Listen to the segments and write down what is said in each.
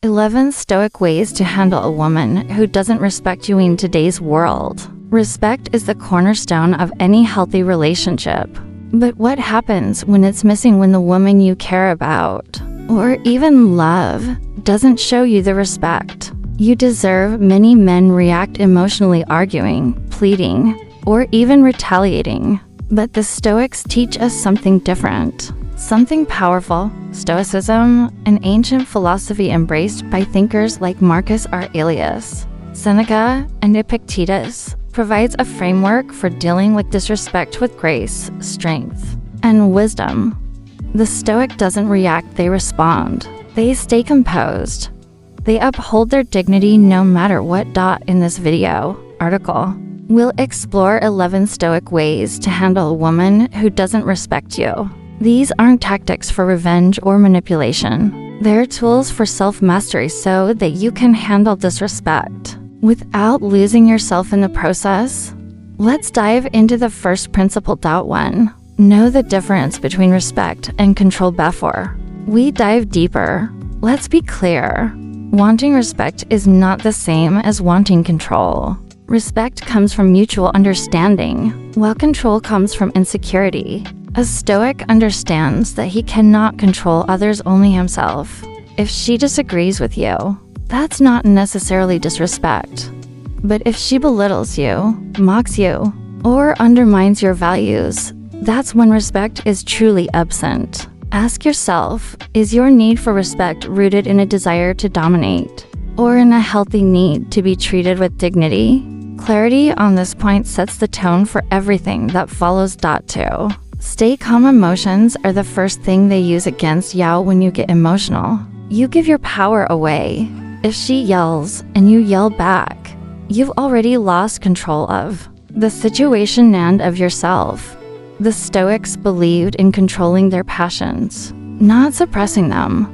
11 Stoic ways to handle a woman who doesn't respect you in today's world. Respect is the cornerstone of any healthy relationship. But what happens when it's missing when the woman you care about, or even love, doesn't show you the respect you deserve? Many men react emotionally, arguing, pleading, or even retaliating. But the Stoics teach us something different. Something powerful. Stoicism, an ancient philosophy embraced by thinkers like Marcus Aurelius, Seneca, and Epictetus, provides a framework for dealing with disrespect with grace, strength, and wisdom. The Stoic doesn't react, they respond. They stay composed. They uphold their dignity no matter what. In this article, we'll explore 11 Stoic ways to handle a woman who doesn't respect you. These aren't tactics for revenge or manipulation. They're tools for self-mastery so that you can handle disrespect without losing yourself in the process. Let's dive into the first principle. 1. Know the difference between respect and control. Before we dive deeper, let's be clear. Wanting respect is not the same as wanting control. Respect comes from mutual understanding, while control comes from insecurity. A Stoic understands that he cannot control others, only himself. If she disagrees with you, that's not necessarily disrespect. But if she belittles you, mocks you, or undermines your values, that's when respect is truly absent. Ask yourself, is your need for respect rooted in a desire to dominate, or in a healthy need to be treated with dignity? Clarity on this point sets the tone for everything that follows. 2. Stay calm. Emotions are the first thing they use against you. When you get emotional, you give your power away. If she yells and you yell back, you've already lost control of the situation and of yourself. The Stoics believed in controlling their passions, not suppressing them.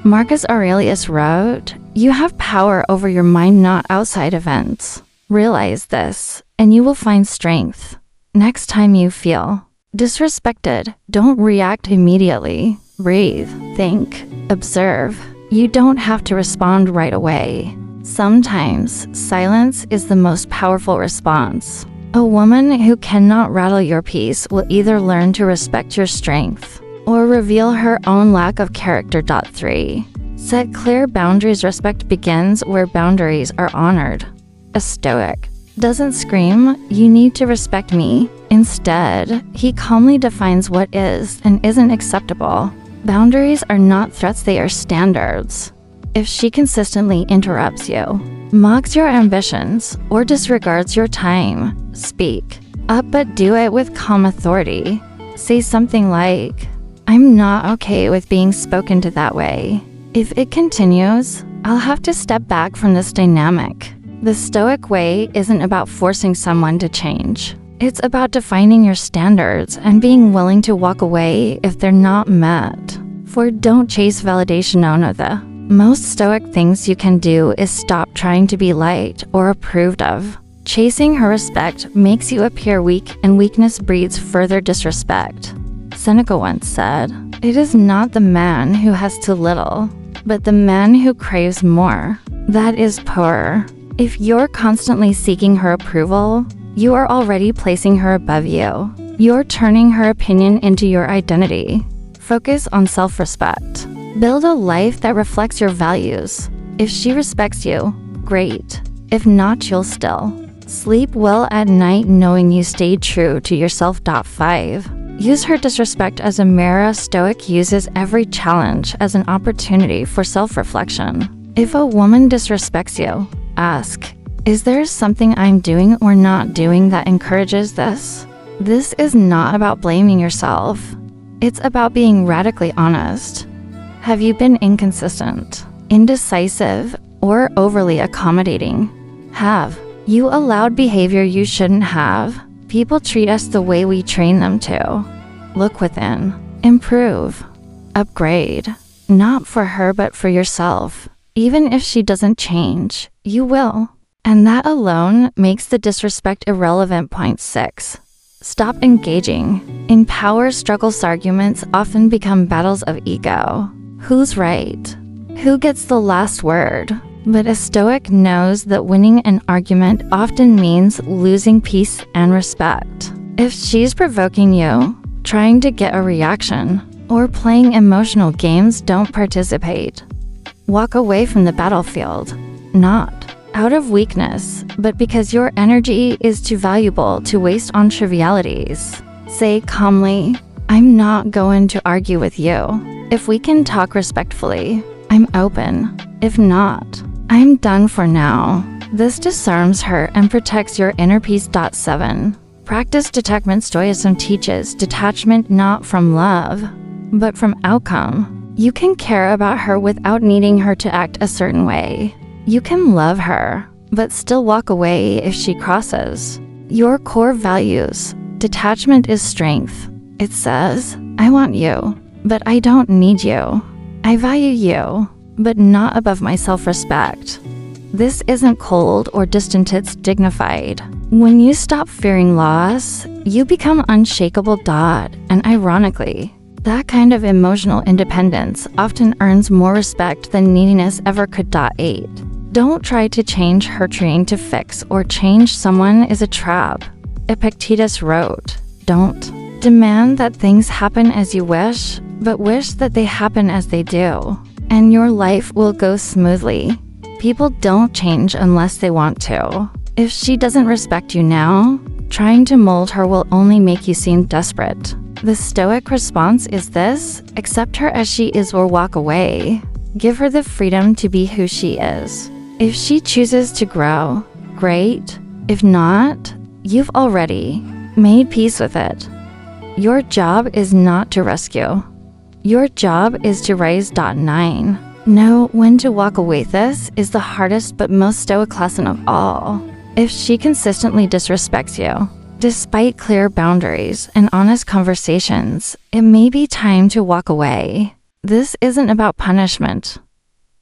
Marcus Aurelius wrote, "You have power over your mind, not outside events. Realize this, and you will find strength. Next time you feel disrespected, don't react immediately. Breathe, think, observe. You don't have to respond right away. Sometimes silence is the most powerful response." A woman who cannot rattle your peace will either learn to respect your strength or reveal her own lack of character. 3. Set clear boundaries. Respect begins where boundaries are honored. A Stoic doesn't scream, "You need to respect me." Instead, he calmly defines what is and isn't acceptable. Boundaries are not threats, they are standards. If she consistently interrupts you, mocks your ambitions, or disregards your time, speak up, but do it with calm authority. Say something like, "I'm not okay with being spoken to that way. If it continues, I'll have to step back from this dynamic." The Stoic way isn't about forcing someone to change. It's about defining your standards and being willing to walk away if they're not met. For don't chase validation. The most Stoic things you can do is stop trying to be liked or approved of. Chasing her respect makes you appear weak, and weakness breeds further disrespect. Seneca once said, "It is not the man who has too little, but the man who craves more that is poor." If you're constantly seeking her approval, you are already placing her above you. You're turning her opinion into your identity. Focus on self-respect. Build a life that reflects your values. If she respects you, great. If not, you'll still sleep well at night knowing you stayed true to yourself. 5. Use her disrespect as a mirror. A Stoic uses every challenge as an opportunity for self-reflection. If a woman disrespects you, ask, "Is there something I'm doing or not doing that encourages this?" This is not about blaming yourself. It's about being radically honest. Have you been inconsistent, indecisive, or overly accommodating? Have you allowed behavior you shouldn't have? People treat us the way we train them to. Look within. Improve. Upgrade. Not for her, but for yourself. Even if she doesn't change, you will. And that alone makes the disrespect irrelevant. 6. Stop engaging in power struggles. Arguments often become battles of ego. Who's right? Who gets the last word? But a Stoic knows that winning an argument often means losing peace and respect. If she's provoking you, trying to get a reaction, or playing emotional games, don't participate. Walk away from the battlefield, not out of weakness, but because your energy is too valuable to waste on trivialities. Say calmly, "I'm not going to argue with you. If we can talk respectfully, I'm open. If not, I'm done for now." This disarms her and protects your inner peace. 7. Practice detachment. Stoicism teaches detachment not from love, but from outcome. You can care about her without needing her to act a certain way. You can love her, but still walk away if she crosses your core values. Detachment is strength. It says, "I want you, but I don't need you. I value you, but not above my self-respect." This isn't cold or distant, it's dignified. When you stop fearing loss, you become unshakable. And ironically, that kind of emotional independence often earns more respect than neediness ever could. 8. Don't try to change her. Trying to fix or change someone is a trap. Epictetus wrote, "Don't demand that things happen as you wish, but wish that they happen as they do, and your life will go smoothly." People don't change unless they want to. If she doesn't respect you now, trying to mold her will only make you seem desperate. The Stoic response is this: accept her as she is or walk away. Give her the freedom to be who she is. If she chooses to grow, great. If not, you've already made peace with it. Your job is not to rescue. Your job is to rise. 9. Know when to walk away. This is the hardest but most Stoic lesson of all. If she consistently disrespects you, despite clear boundaries and honest conversations, it may be time to walk away. This isn't about punishment.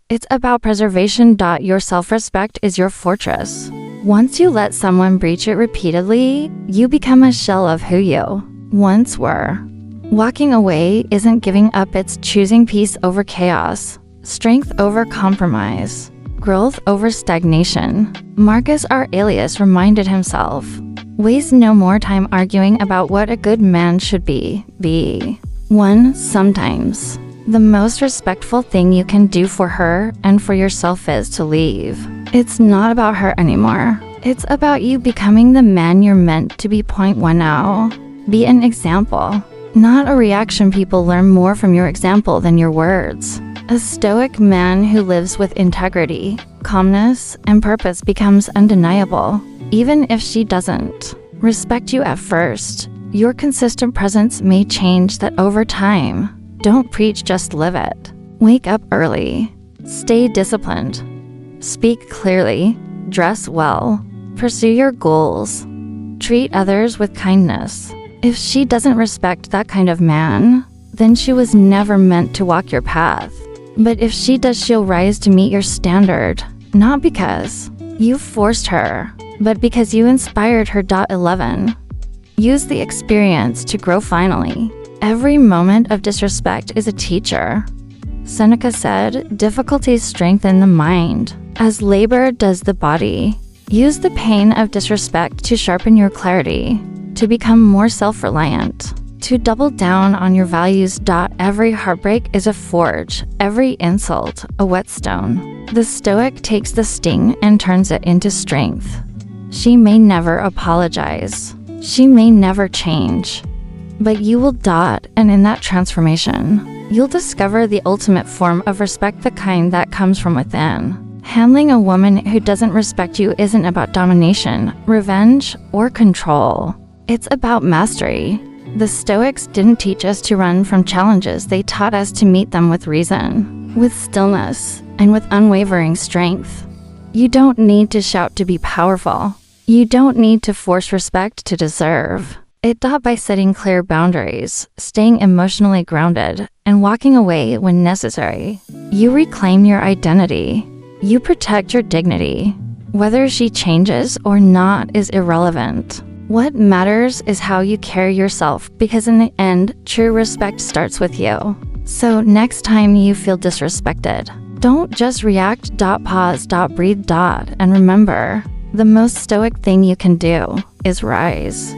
It's about preservation. Your self-respect is your fortress. Once you let someone breach it repeatedly, you become a shell of who you once were. Walking away isn't giving up, it's choosing peace over chaos, strength over compromise, growth over stagnation. Marcus Aurelius reminded himself, "Waste no more time arguing about what a good man should be. 1. Sometimes the most respectful thing you can do for her and for yourself is to leave. It's not about her anymore. It's about you becoming the man you're meant to be. 1. Be an example, not a reaction. People learn more from your example than your words. A Stoic man who lives with integrity, calmness, and purpose becomes undeniable, even if she doesn't respect you at first. Your consistent presence may change that over time. Don't preach, just live it. Wake up early. Stay disciplined. Speak clearly. Dress well. Pursue your goals. Treat others with kindness. If she doesn't respect that kind of man, then she was never meant to walk your path. But if she does, she'll rise to meet your standard, not because you forced her, but because you inspired her. 11. Use the experience to grow. Finally, every moment of disrespect is a teacher. Seneca said, "Difficulties strengthen the mind, as labor does the body." Use the pain of disrespect to sharpen your clarity, to become more self-reliant, to double down on your values. Every heartbreak is a forge, every insult a whetstone. The Stoic takes the sting and turns it into strength. She may never apologize. She may never change. But you will. And in that transformation, you'll discover the ultimate form of respect, the kind that comes from within. Handling a woman who doesn't respect you isn't about domination, revenge, or control. It's about mastery. The Stoics didn't teach us to run from challenges. They taught us to meet them with reason, with stillness, and with unwavering strength. You don't need to shout to be powerful. You don't need to force respect to deserve it. By setting clear boundaries, staying emotionally grounded, and walking away when necessary, you reclaim your identity. You protect your dignity. Whether she changes or not is irrelevant. What matters is how you carry yourself, because in the end, true respect starts with you. So next time you feel disrespected, Don't just react, pause, breathe, and remember, the most stoic thing you can do is rise.